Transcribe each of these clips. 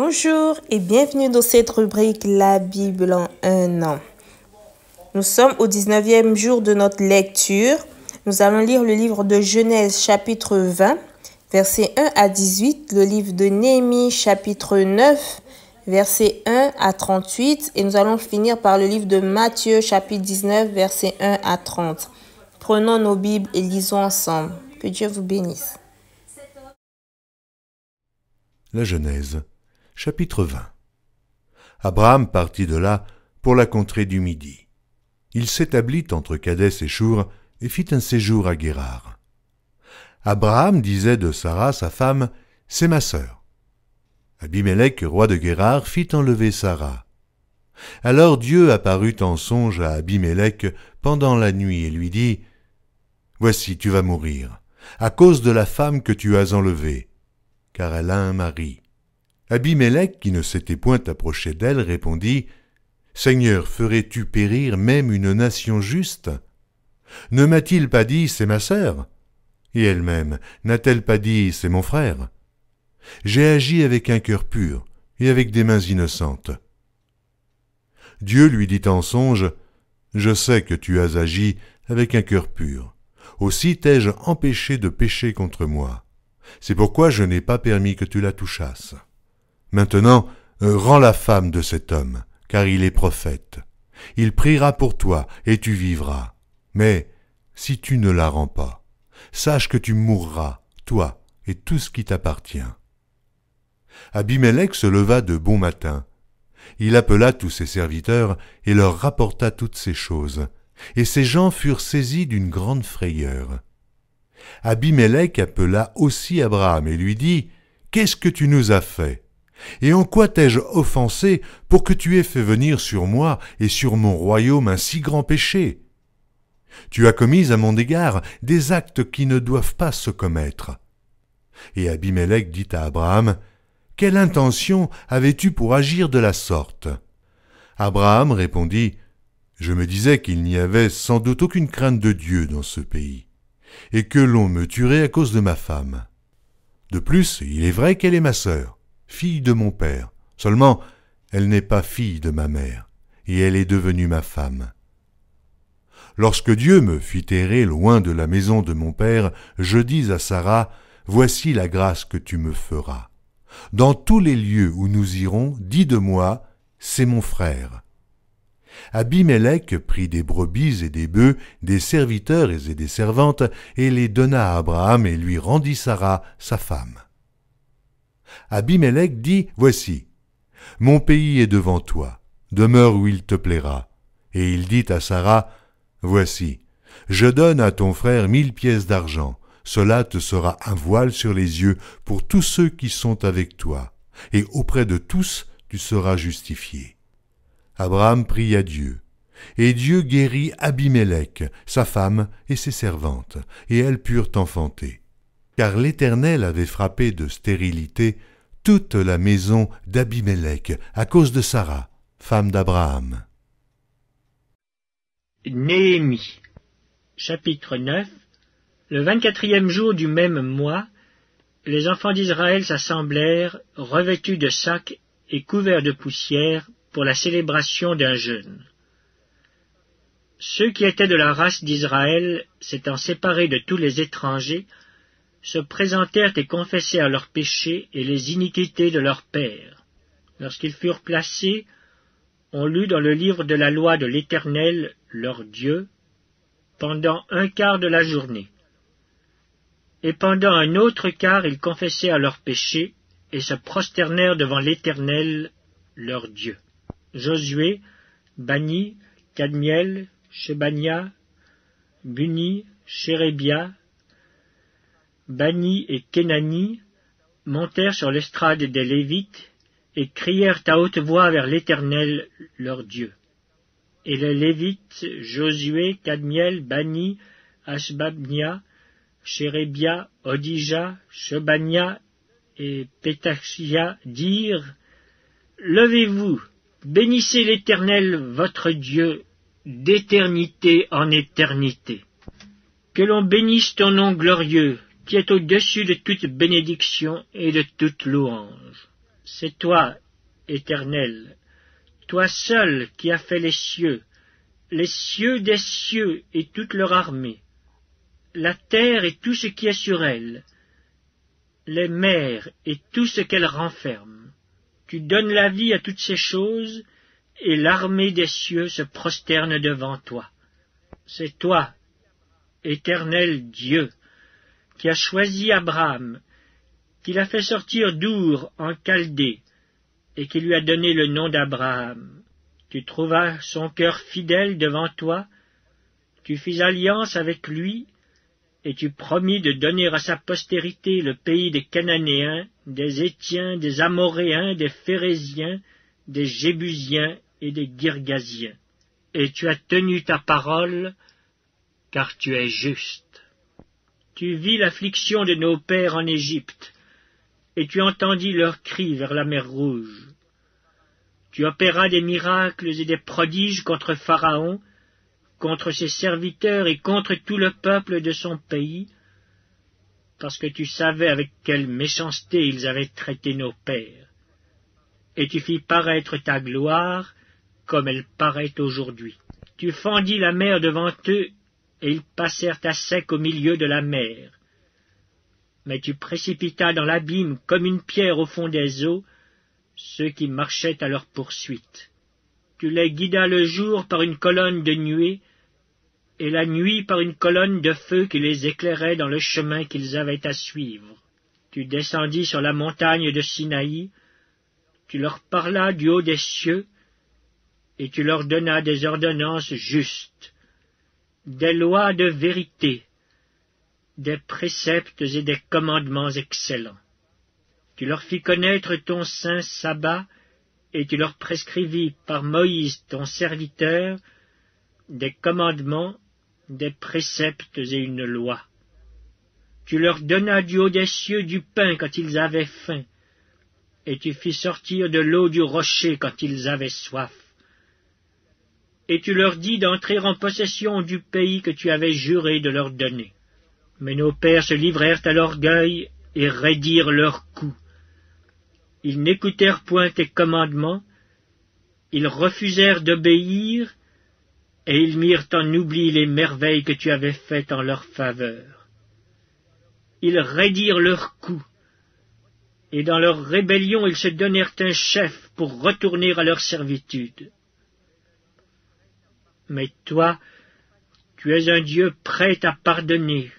Bonjour et bienvenue dans cette rubrique La Bible en un an. Nous sommes au 19e jour de notre lecture. Nous allons lire le livre de Genèse chapitre 20, versets 1 à 18, le livre de Néhémie chapitre 9, versets 1 à 38 et nous allons finir par le livre de Matthieu chapitre 19, versets 1 à 30. Prenons nos Bibles et lisons ensemble. Que Dieu vous bénisse. La Genèse, chapitre 20. Abraham partit de là pour la contrée du Midi. Il s'établit entre Kadès et Shur et fit un séjour à Guérar. Abraham disait de Sarah, sa femme, « C'est ma sœur ». Abimélec, roi de Guérar, fit enlever Sarah. Alors Dieu apparut en songe à Abimélec pendant la nuit et lui dit, « Voici, tu vas mourir, à cause de la femme que tu as enlevée, car elle a un mari. » Abimélec, qui ne s'était point approché d'elle, répondit, « Seigneur, ferais-tu périr même une nation juste? Ne m'a-t-il pas dit, c'est ma sœur? Et elle-même, n'a-t-elle pas dit, c'est mon frère? J'ai agi avec un cœur pur et avec des mains innocentes. » Dieu lui dit en songe, « Je sais que tu as agi avec un cœur pur. Aussi t'ai-je empêché de pécher contre moi. C'est pourquoi je n'ai pas permis que tu la touchasses. Maintenant, rends la femme de cet homme, car il est prophète. Il priera pour toi, et tu vivras. Mais si tu ne la rends pas, sache que tu mourras, toi et tout ce qui t'appartient. » Abimélec se leva de bon matin. Il appela tous ses serviteurs et leur rapporta toutes ces choses. Et ces gens furent saisis d'une grande frayeur. Abimélec appela aussi Abraham et lui dit, « Qu'est-ce que tu nous as fait? Et en quoi t'ai-je offensé pour que tu aies fait venir sur moi et sur mon royaume un si grand péché? Tu as commis à mon égard des actes qui ne doivent pas se commettre. » Et Abimélec dit à Abraham, « Quelle intention avais-tu pour agir de la sorte? » Abraham répondit, « Je me disais qu'il n'y avait sans doute aucune crainte de Dieu dans ce pays, et que l'on me tuerait à cause de ma femme. De plus, il est vrai qu'elle est ma sœur, fille de mon père, seulement elle n'est pas fille de ma mère, et elle est devenue ma femme. Lorsque Dieu me fit errer loin de la maison de mon père, je dis à Sarah, « Voici la grâce que tu me feras. Dans tous les lieux où nous irons, dis de moi, c'est mon frère. » Abimélec prit des brebis et des bœufs, des serviteurs et des servantes, et les donna à Abraham et lui rendit Sarah, sa femme. Abimélec dit, « Voici, mon pays est devant toi, demeure où il te plaira. » Et il dit à Sarah, « Voici, je donne à ton frère 1000 pièces d'argent, cela te sera un voile sur les yeux pour tous ceux qui sont avec toi, et auprès de tous tu seras justifié. » Abraham pria Dieu, et Dieu guérit Abimélec, sa femme et ses servantes, et elles purent enfanter. Car l'Éternel avait frappé de stérilité toute la maison d'Abimélec à cause de Sarah, femme d'Abraham. Néhémie, chapitre 9. Le 24e jour du même mois, les enfants d'Israël s'assemblèrent, revêtus de sacs et couverts de poussière, pour la célébration d'un jeûne. Ceux qui étaient de la race d'Israël, s'étant séparés de tous les étrangers, se présentèrent et confessèrent leurs péchés et les iniquités de leurs pères. Lorsqu'ils furent placés, on lut dans le livre de la loi de l'Éternel, leur Dieu, pendant un quart de la journée. Et pendant un autre quart, ils confessèrent leurs péchés et se prosternèrent devant l'Éternel, leur Dieu. Josué, Bani, Kadmiel, Shebania, Buni, Shérébia, Bani et Kenani montèrent sur l'estrade des Lévites et crièrent à haute voix vers l'Éternel, leur Dieu. Et les Lévites, Josué, Kadmiel, Bani, Ashbabnia, Shérébia, Odija, Shebania et Pétachia dirent, « Levez-vous, bénissez l'Éternel, votre Dieu, d'éternité en éternité. Que l'on bénisse ton nom glorieux, qui est au-dessus de toute bénédiction et de toute louange. C'est toi, Éternel, toi seul qui as fait les cieux des cieux et toute leur armée, la terre et tout ce qui est sur elle, les mers et tout ce qu'elles renferment. Tu donnes la vie à toutes ces choses, et l'armée des cieux se prosterne devant toi. C'est toi, Éternel Dieu, qui as choisi Abraham, qui l'a fait sortir d'Our en Chaldée, et qui lui a donné le nom d'Abraham. Tu trouvas son cœur fidèle devant toi, tu fis alliance avec lui, et tu promis de donner à sa postérité le pays des Cananéens, des Hétiens, des Amoréens, des Phéréziens, des Jébusiens et des Girgasiens. Et tu as tenu ta parole, car tu es juste. Tu vis l'affliction de nos pères en Égypte, et tu entendis leurs cris vers la mer Rouge. Tu opéras des miracles et des prodiges contre Pharaon, contre ses serviteurs et contre tout le peuple de son pays, parce que tu savais avec quelle méchanceté ils avaient traité nos pères. Et tu fis paraître ta gloire comme elle paraît aujourd'hui. Tu fendis la mer devant eux, et ils passèrent à sec au milieu de la mer. Mais tu précipitas dans l'abîme comme une pierre au fond des eaux ceux qui marchaient à leur poursuite. Tu les guidas le jour par une colonne de nuée, et la nuit par une colonne de feu qui les éclairait dans le chemin qu'ils avaient à suivre. Tu descendis sur la montagne de Sinaï, tu leur parlas du haut des cieux, et tu leur donnas des ordonnances justes, des lois de vérité, des préceptes et des commandements excellents. Tu leur fis connaître ton saint sabbat, et tu leur prescrivis par Moïse ton serviteur des commandements, des préceptes et une loi. Tu leur donnas du haut des cieux du pain quand ils avaient faim, et tu fis sortir de l'eau du rocher quand ils avaient soif. Et tu leur dis d'entrer en possession du pays que tu avais juré de leur donner. Mais nos pères se livrèrent à l'orgueil et raidirent leurs coups. Ils n'écoutèrent point tes commandements, ils refusèrent d'obéir, et ils mirent en oubli les merveilles que tu avais faites en leur faveur. Ils raidirent leurs coups, et dans leur rébellion ils se donnèrent un chef pour retourner à leur servitude. Mais toi, tu es un Dieu prêt à pardonner,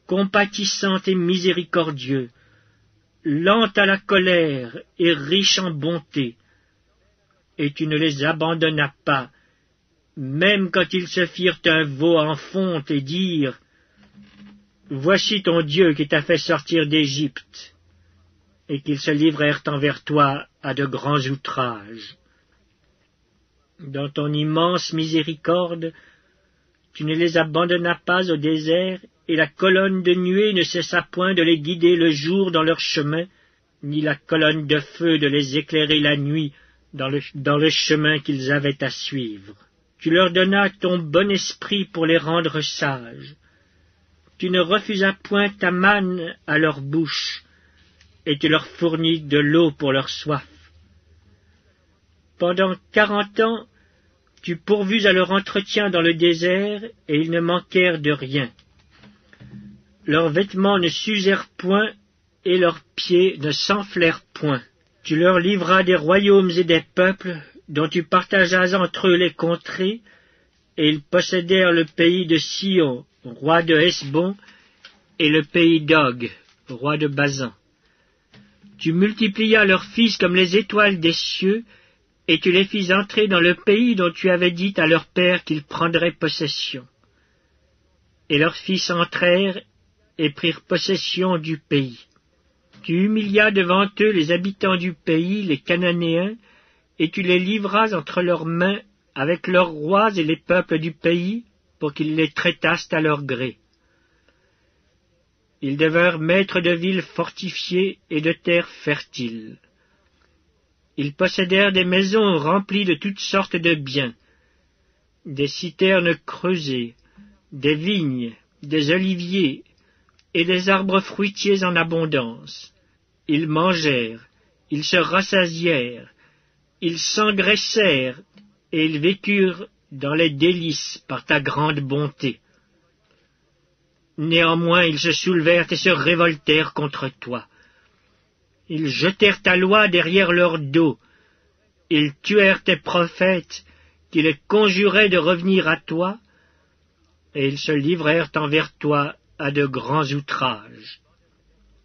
compatissant et miséricordieux, lent à la colère et riche en bonté, et tu ne les abandonnas pas, même quand ils se firent un veau en fonte et dirent « Voici ton Dieu qui t'a fait sortir d'Égypte », et qu'ils se livrèrent envers toi à de grands outrages. Dans ton immense miséricorde, tu ne les abandonnas pas au désert, et la colonne de nuée ne cessa point de les guider le jour dans leur chemin, ni la colonne de feu de les éclairer la nuit dans le chemin qu'ils avaient à suivre. Tu leur donnas ton bon esprit pour les rendre sages. Tu ne refusas point ta manne à leur bouche, et tu leur fournis de l'eau pour leur soif. Pendant 40 ans, tu pourvus à leur entretien dans le désert, et ils ne manquèrent de rien. Leurs vêtements ne s'usèrent point, et leurs pieds ne s'enflèrent point. Tu leur livras des royaumes et des peuples, dont tu partageas entre eux les contrées, et ils possédèrent le pays de Sion, roi de Hesbon, et le pays d'Og, roi de Basan. Tu multiplias leurs fils comme les étoiles des cieux, et tu les fis entrer dans le pays dont tu avais dit à leur père qu'ils prendraient possession. Et leurs fils entrèrent et prirent possession du pays. Tu humilias devant eux les habitants du pays, les Cananéens, et tu les livras entre leurs mains avec leurs rois et les peuples du pays, pour qu'ils les traitassent à leur gré. Ils devinrent maîtres de villes fortifiées et de terres fertiles. Ils possédèrent des maisons remplies de toutes sortes de biens, des citernes creusées, des vignes, des oliviers et des arbres fruitiers en abondance. Ils mangèrent, Ils se rassasièrent, ils s'engraissèrent, et ils vécurent dans les délices par ta grande bonté. Néanmoins ils se soulevèrent et se révoltèrent contre toi. Ils jetèrent ta loi derrière leur dos. Ils tuèrent tes prophètes, qui les conjuraient de revenir à toi, et ils se livrèrent envers toi à de grands outrages.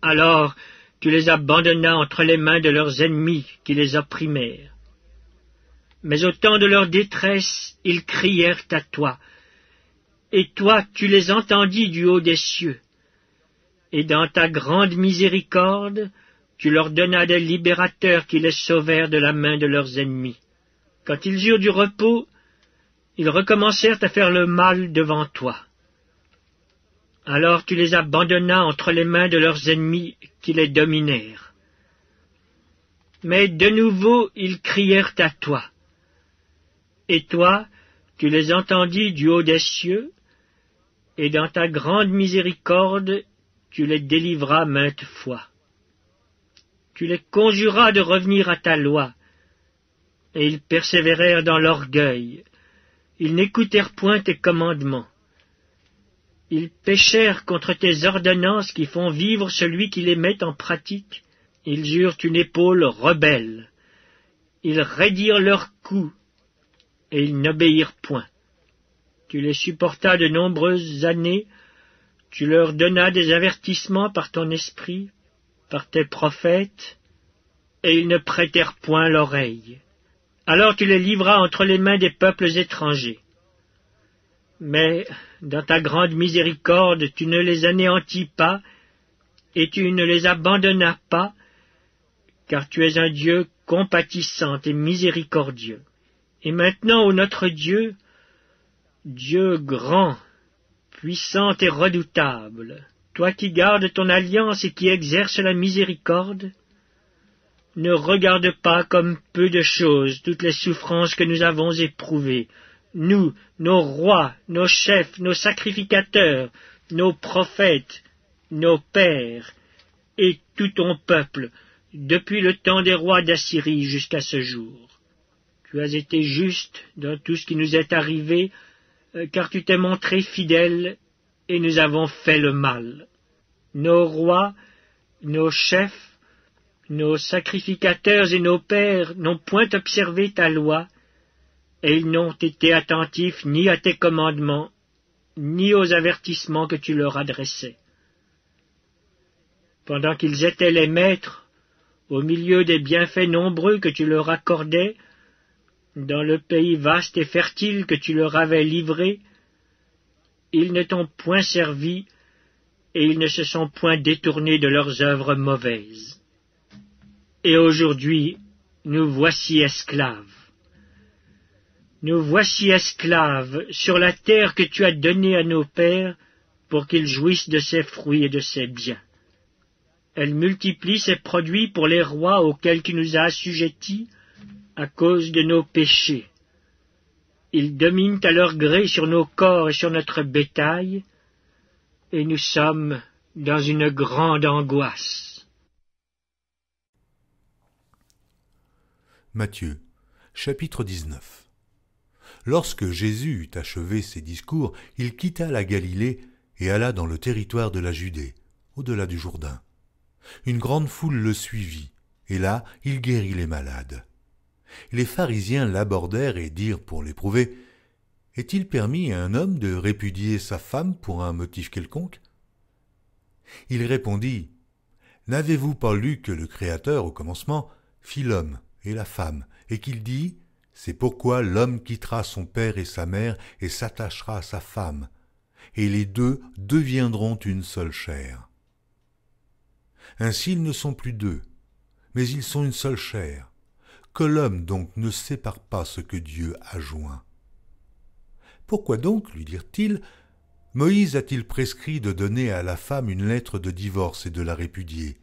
Alors tu les abandonnas entre les mains de leurs ennemis qui les opprimèrent. Mais au temps de leur détresse, ils crièrent à toi, et toi tu les entendis du haut des cieux. Et dans ta grande miséricorde, tu leur donnas des libérateurs qui les sauvèrent de la main de leurs ennemis. Quand ils eurent du repos, ils recommencèrent à faire le mal devant toi. Alors tu les abandonnas entre les mains de leurs ennemis qui les dominèrent. Mais de nouveau ils crièrent à toi. Et toi, tu les entendis du haut des cieux, et dans ta grande miséricorde, tu les délivras maintes fois. Tu les conjuras de revenir à ta loi, et ils persévérèrent dans l'orgueil. Ils n'écoutèrent point tes commandements. Ils péchèrent contre tes ordonnances qui font vivre celui qui les met en pratique. Ils eurent une épaule rebelle. Ils raidirent leur cou, et ils n'obéirent point. Tu les supportas de nombreuses années, tu leur donnas des avertissements par ton esprit, par tes prophètes, et ils ne prêtèrent point l'oreille. Alors tu les livras entre les mains des peuples étrangers. Mais, dans ta grande miséricorde, tu ne les anéantis pas, et tu ne les abandonnas pas, car tu es un Dieu compatissant et miséricordieux. Et maintenant, ô notre Dieu, Dieu grand, puissant et redoutable, toi qui gardes ton alliance et qui exerces la miséricorde, ne regarde pas comme peu de choses toutes les souffrances que nous avons éprouvées, nous, nos rois, nos chefs, nos sacrificateurs, nos prophètes, nos pères, et tout ton peuple, depuis le temps des rois d'Assyrie jusqu'à ce jour. Tu as été juste dans tout ce qui nous est arrivé, car tu t'es montré fidèle, et nous avons fait le mal. Nos rois, nos chefs, nos sacrificateurs et nos pères n'ont point observé ta loi, et ils n'ont été attentifs ni à tes commandements, ni aux avertissements que tu leur adressais. Pendant qu'ils étaient les maîtres, au milieu des bienfaits nombreux que tu leur accordais, dans le pays vaste et fertile que tu leur avais livré, ils ne t'ont point servi, et ils ne se sont point détournés de leurs œuvres mauvaises. Et aujourd'hui, nous voici esclaves. Nous voici esclaves sur la terre que tu as donnée à nos pères pour qu'ils jouissent de ses fruits et de ses biens. Elle multiplie ses produits pour les rois auxquels tu nous as assujettis à cause de nos péchés. Ils dominent à leur gré sur nos corps et sur notre bétail, et nous sommes dans une grande angoisse. Matthieu, chapitre 19. Lorsque Jésus eut achevé ses discours, il quitta la Galilée et alla dans le territoire de la Judée, au-delà du Jourdain. Une grande foule le suivit, et là il guérit les malades. Les pharisiens l'abordèrent et dirent pour l'éprouver, « Est-il permis à un homme de répudier sa femme pour un motif quelconque ?» Il répondit, « N'avez-vous pas lu que le Créateur, au commencement, fit l'homme et la femme, et qu'il dit, « C'est pourquoi l'homme quittera son père et sa mère et s'attachera à sa femme, et les deux deviendront une seule chair. Ainsi ils ne sont plus deux, mais ils sont une seule chair. Que l'homme donc ne sépare pas ce que Dieu a joint. Pourquoi donc, lui dirent-ils, Moïse a-t-il prescrit de donner à la femme une lettre de divorce et de la répudier?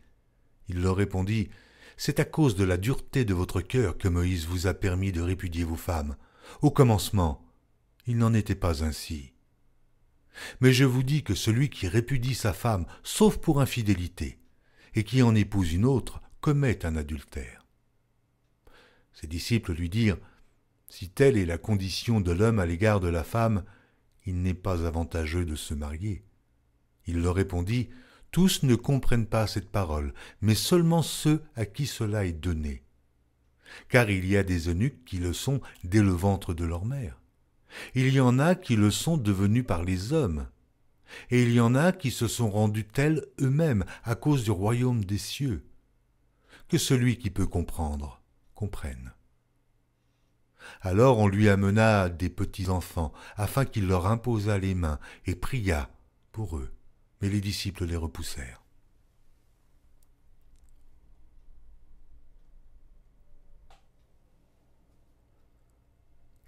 Il leur répondit, c'est à cause de la dureté de votre cœur que Moïse vous a permis de répudier vos femmes. Au commencement, il n'en était pas ainsi. Mais je vous dis que celui qui répudie sa femme, sauf pour infidélité, et qui en épouse une autre, commet un adultère. Ses disciples lui dirent, « Si telle est la condition de l'homme à l'égard de la femme, il n'est pas avantageux de se marier. » Il leur répondit, « Tous ne comprennent pas cette parole, mais seulement ceux à qui cela est donné. Car il y a des eunuques qui le sont dès le ventre de leur mère. Il y en a qui le sont devenus par les hommes, et il y en a qui se sont rendus tels eux-mêmes à cause du royaume des cieux. Que celui qui peut comprendre, comprenne. » Alors on lui amena des petits-enfants, afin qu'il leur imposât les mains et pria pour eux. Mais les disciples les repoussèrent.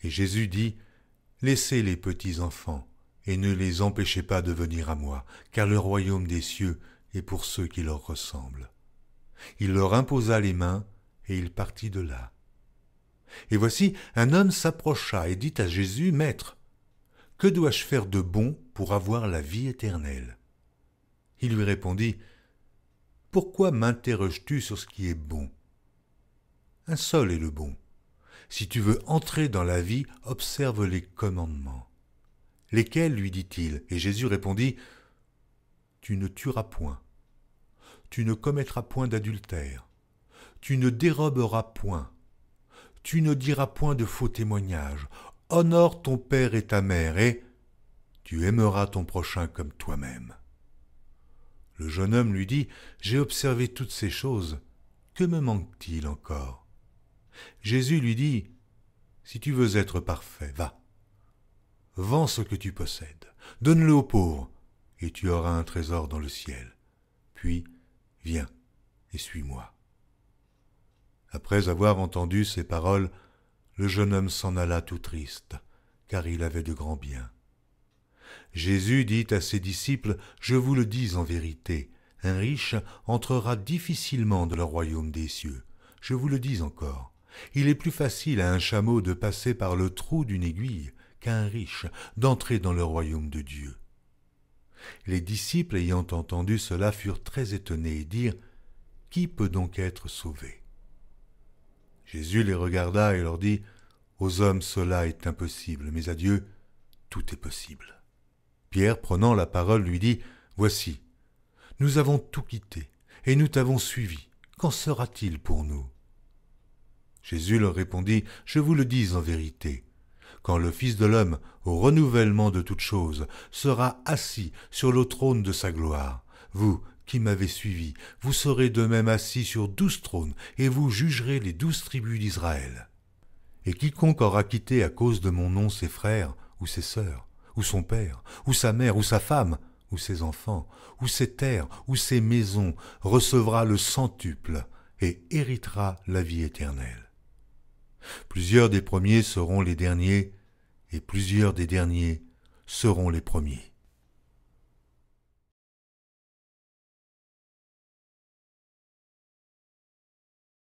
Et Jésus dit, « Laissez les petits-enfants, et ne les empêchez pas de venir à moi, car le royaume des cieux est pour ceux qui leur ressemblent. » Il leur imposa les mains, et il partit de là. Et voici, un homme s'approcha et dit à Jésus, « Maître, que dois-je faire de bon pour avoir la vie éternelle ?» Il lui répondit, « Pourquoi m'interroges-tu sur ce qui est bon? Un seul est le bon. Si tu veux entrer dans la vie, observe les commandements. » Lesquels, lui dit-il, et Jésus répondit, « Tu ne tueras point, tu ne commettras point d'adultère, tu ne déroberas point, tu ne diras point de faux témoignages, honore ton père et ta mère, et tu aimeras ton prochain comme toi-même. » Le jeune homme lui dit, « J'ai observé toutes ces choses, que me manque-t-il encore ?» Jésus lui dit, « Si tu veux être parfait, va. Vends ce que tu possèdes, donne-le aux pauvres, et tu auras un trésor dans le ciel. Puis, viens et suis-moi. » Après avoir entendu ces paroles, le jeune homme s'en alla tout triste, car il avait de grands biens. Jésus dit à ses disciples, « Je vous le dis en vérité, un riche entrera difficilement dans le royaume des cieux. Je vous le dis encore, il est plus facile à un chameau de passer par le trou d'une aiguille qu'à un riche d'entrer dans le royaume de Dieu. » Les disciples ayant entendu cela furent très étonnés et dirent, « Qui peut donc être sauvé ?» Jésus les regarda et leur dit, « Aux hommes cela est impossible, mais à Dieu tout est possible. » Pierre, prenant la parole, lui dit, « Voici, nous avons tout quitté, et nous t'avons suivi. Qu'en sera-t-il pour nous ?» Jésus leur répondit, « Je vous le dis en vérité, quand le Fils de l'homme, au renouvellement de toutes choses, sera assis sur le trône de sa gloire, vous qui m'avez suivi, vous serez de même assis sur 12 trônes, et vous jugerez les 12 tribus d'Israël. Et quiconque aura quitté à cause de mon nom ses frères ou ses sœurs, ou son père, ou sa mère, ou sa femme, ou ses enfants, ou ses terres, ou ses maisons, recevra le centuple et héritera la vie éternelle. Plusieurs des premiers seront les derniers, et plusieurs des derniers seront les premiers. »